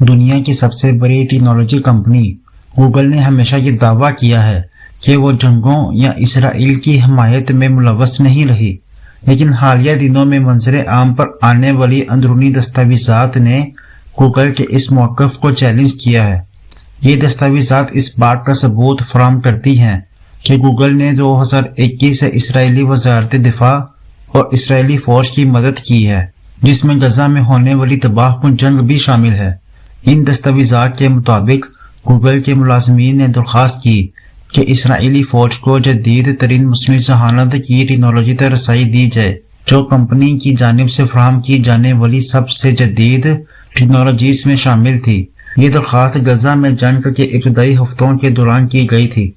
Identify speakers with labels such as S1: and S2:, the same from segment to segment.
S1: دنیا کی سب سے بڑی ٹیکنالوجی کمپنی گوگل نے ہمیشہ یہ دعویٰ کیا ہے کہ وہ جنگوں یا اسرائیل کی حمایت میں ملوث نہیں رہی، لیکن حالیہ دنوں میں منظر عام پر آنے والی اندرونی دستاویزات نے گوگل کے اس موقف کو چیلنج کیا ہے۔ یہ دستاویزات اس بات کا ثبوت فراہم کرتی ہیں کہ گوگل نے 2021 سے اسرائیلی وزارت دفاع اور اسرائیلی فوج کی مدد کی ہے، جس میں غزہ میں ہونے والی تباہ کن جنگ بھی شامل ہے۔ ان دستاویزات کے مطابق گوگل کے ملازمین نے درخواست کی کہ اسرائیلی فوج کو جدید ترین مصنوعی ذہانت کی ٹیکنالوجی تک رسائی دی جائے، جو کمپنی کی جانب سے فراہم کی جانے والی سب سے جدید ٹیکنالوجیز میں شامل تھی۔ یہ درخواست غزہ میں جنگ کے ابتدائی ہفتوں کے دوران کی گئی تھی۔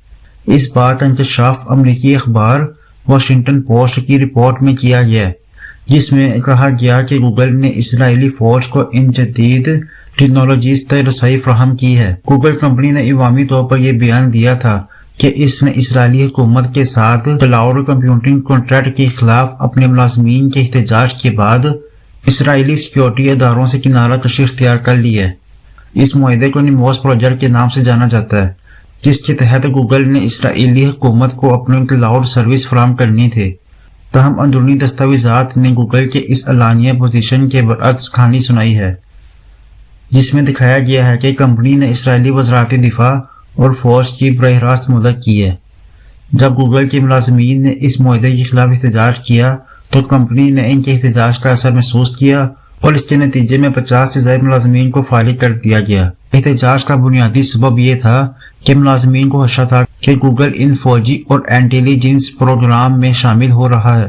S1: اس بات کا انکشاف امریکی اخبار واشنگٹن پوسٹ کی رپورٹ میں کیا گیا، جس میں کہا گیا کہ گوگل نے اسرائیلی فوج کو ان جدید ٹیکنالوجیز تک رسائی فراہم کی ہے۔ گوگل کمپنی نے عوامی طور پر یہ بیان دیا تھا کہ اس نے اسرائیلی حکومت کے ساتھ کلاؤڈ کمپیوٹنگ کنٹریکٹ کے خلاف اپنے ملازمین کے احتجاج کے بعد اسرائیلی سیکیورٹی اداروں سے کنارہ کشی اختیار کر لی ہے۔ اس معاہدے کو نیموس پروجیکٹ کے نام سے جانا جاتا ہے، جس کے تحت گوگل نے اسرائیلی حکومت کو اپنے کلاؤڈ سروس فراہم کرنی تھے۔ تاہم اندرونی دستاویزات نے گوگل کے اس اعلانیہ پوزیشن کے برعکس کہانی سنائی ہے، جس میں دکھایا گیا ہے کہ کمپنی نے اسرائیلی وزارت دفاع اور فوج کی براہ راست مدد کی ہے۔ جب گوگل کے ملازمین نے اس معاہدے کے خلاف احتجاج کیا تو کمپنی نے ان کے احتجاج کا اثر محسوس کیا اور اس کے نتیجے میں 50 سے زائد ملازمین کو فارغ کر دیا گیا۔ احتجاج کا بنیادی سبب یہ تھا کہ ملازمین کو خدشہ تھا کہ گوگل ان فوجی اور انٹیلیجنس پروگرام میں شامل ہو رہا ہے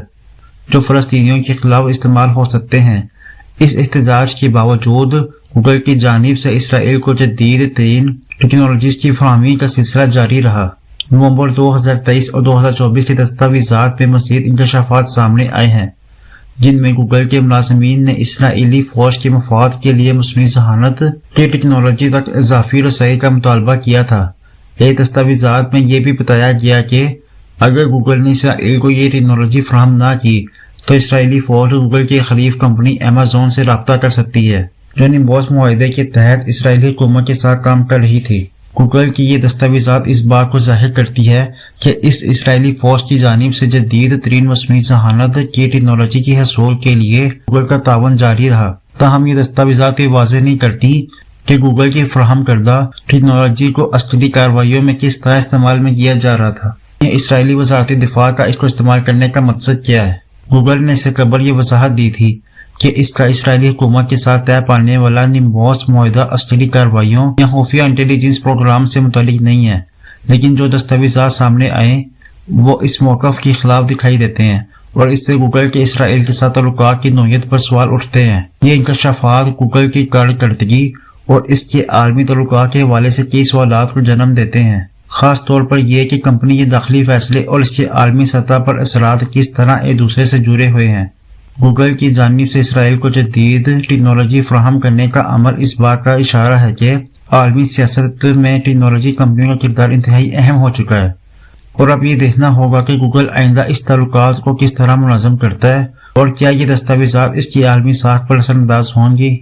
S1: جو فلسطینیوں کے خلاف استعمال ہو سکتے ہیں۔ اس احتجاج کے باوجود گوگل کی جانب سے اسرائیل کو جدید ترین ٹیکنالوجیز کی فراہمی کا سلسلہ جاری رہا۔ نومبر 2023 اور 2024 کے دستاویزات میں مزید انکشافات سامنے آئے ہیں، جن میں گوگل کے ملازمین نے اسرائیلی فوج کے مفاد کے لیے مصنوعی ذہانت کی ٹیکنالوجی تک اضافی رسائی کا مطالبہ کیا تھا۔ یہ دستاویزات میں یہ بھی بتایا گیا کہ اگر گوگل نے اسرائیل کو یہ ٹیکنالوجی فراہم نہ کی تو اسرائیلی فوج گوگل کی خلیف کمپنی ایمیزون سے رابطہ کر سکتی ہے، جو نیموس معاہدے کے تحت اسرائیلی حکومت کے ساتھ کام کر رہی تھی۔ گوگل کی یہ دستاویزات اس بات کو ظاہر کرتی ہے کہ اس اسرائیلی فوج کی جانب سے جدید ترین مصنوعی ذہانت کی ٹیکنالوجی کے حصول کے لیے گوگل کا تعاون جاری رہا۔ تاہم یہ دستاویزات یہ واضح نہیں کرتی کہ گوگل کی فراہم کردہ ٹیکنالوجی کو عسکری کارروائیوں میں کس طرح استعمال میں کیا جا رہا تھا۔ اسرائیلی وزارت دفاع کا اس کو استعمال کرنے کا مقصد کیا ہے؟ گوگل نے اس سے قبل یہ وضاحت دی تھی کہ اس کا اسرائیلی حکومت کے ساتھ طے پانے والا نیموس معاہدہ عسکری کارروائیوں یا خفیہ انٹیلیجنس پروگرام سے متعلق نہیں ہے، لیکن جو دستاویزات سامنے آئے وہ اس موقف کے خلاف دکھائی دیتے ہیں اور اس سے گوگل کے اسرائیل کے ساتھ تعلقات کی نوعیت پر سوال اٹھتے ہیں۔ یہ انکشافات گوگل کی کارکردگی اور اس کے عالمی تعلقات کے حوالے سے کئی سوالات کو جنم دیتے ہیں، خاص طور پر یہ کہ کمپنی کے داخلی فیصلے اور اس کے عالمی سطح پر اثرات کس طرح ایک دوسرے سے جڑے ہوئے ہیں۔ گوگل کی جانب سے اسرائیل کو جدید ٹیکنالوجی فراہم کرنے کا عمل اس بات کا اشارہ ہے کہ عالمی سیاست میں ٹیکنالوجی کمپنیوں کا کردار انتہائی اہم ہو چکا ہے، اور اب یہ دیکھنا ہوگا کہ گوگل آئندہ اس تعلقات کو کس طرح منظم کرتا ہے اور کیا یہ دستاویزات اس کی عالمی ساکھ پر اثر انداز ہوں گی۔